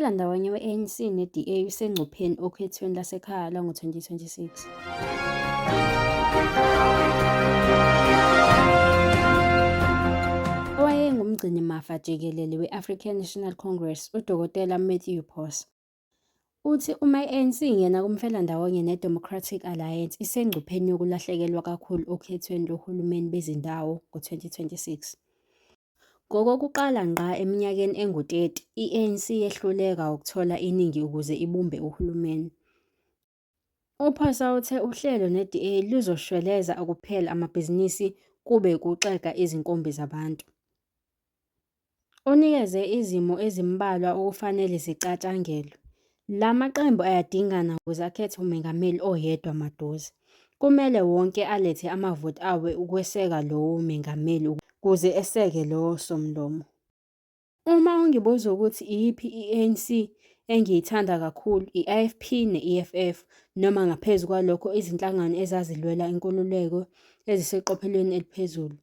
Umfelandawonye we-ANC ne-DA usengcupheni okhethweni lasekhaya lwango-2026. Owayengumgcinimafa jikelele we-African National Congress, uDkt Matthew Phosa, uthi uma i-ANC ingena kumfelandawonye ne-Democratic Alliance isengcupheni yokulahlekelwa kakhulu okhethweni lohulumeni bezindawo ngo-2026. Ngokokuqala ngqa eminyakeni engu-30, i-ANC yehluleka ukuthola iningi ukuze ibumbe uhulumeni. UPhosa uthe uhlelo ne-DA luzoshweleza kuphela amabhizinisi kube ukuxega izinkombi zabantu. Unikeze izimo ezimbalwa okufanele zicatshangelwe. La maqembu ayadingana ukuze akhethe umengameli oyedwa maduze. Kumele wonke alethe amavoti awo ukweseka lowo mengameli ukuze eseke lowo somlomo. Uma ungibuza ukuthi iyiphi i-ANC engiyithanda kakhulu, i-IFP ne-EFF, noma ngaphezu kwalokho izinhlangano ezazilwela inkululeko eziseqophelweni eliphezulu,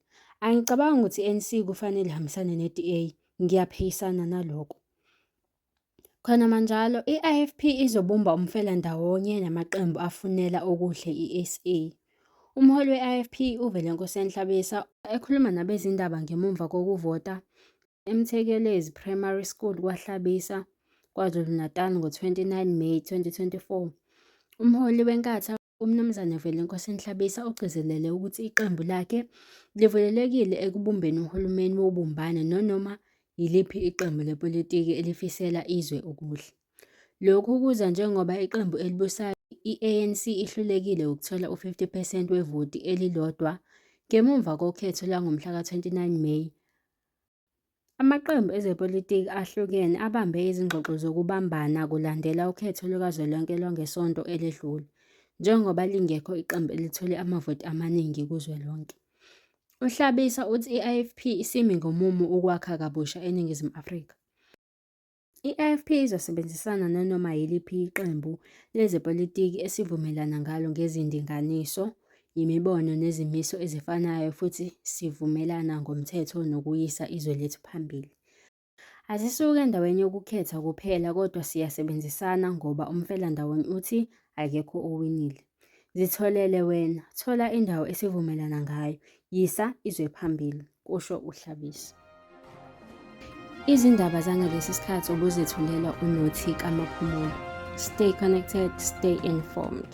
angicabangi ukuthi i-ANC kufanele ihambisane ne-DA, ngiyaphikisana nalokho. Khona manjalo, i-IFP izobumba umfelandawonye namaqembu afunela okuhle i-SA. Umholi we-IFP uVelenkosi Hlabisa ekhuluma nabezindaba ngemuva kokuvota eMthekelezi Primary School kwaHlabisa, KwaZulu-Natal ngo-29 Meyi 2024. Umholi weNkatha uMnuz Velenkosi Hlabisa ugcizelele ukuthi iqembu lakhe livulelekile ekubumbeni uhulumeni wobumbano noma yiliphi iqembu lepolitiki elifisela izwe okuhle. Lokhu kuza njengoba iqembu elibusayo i-ANC ihlulekile ukuthola u-50% wevoti elilodwa ngemuva kokhetho langomhla ka-29 Meyi. Amaqembu ezepolitiki ahlukene abambe izingxoxo zokubambana kulandela ukhetho lukazwelonke lwangesonto eledlule, njengoba lingekho iqembu elithole amavoti amaningi kuzwelonke. UHlabisa uthi i-IFP isimi ngomumo ukwakha kabusha eNingizimu Afrika. I-IFP izosebenzisana nanoma yiliphi iqembu lezepolitiki esivumelana ngalo ngezindinganiso, imibono nezimiso ezifanayo futhi sivumelana ngomthetho nokuyisa izwe lethu phambili. Asisuke endaweni yokukhetha kuphela kodwa siyasebenzisana ngoba umfelandawonye uthi akekho owinile. Zitholele wena, thola indawo esivumelana ngayo, yisa izwe phambili, kusho uHlabisa. Izindaba zangalesi sikhathi obuzethulela uNothika Maphumulo. Stay connected, stay informed.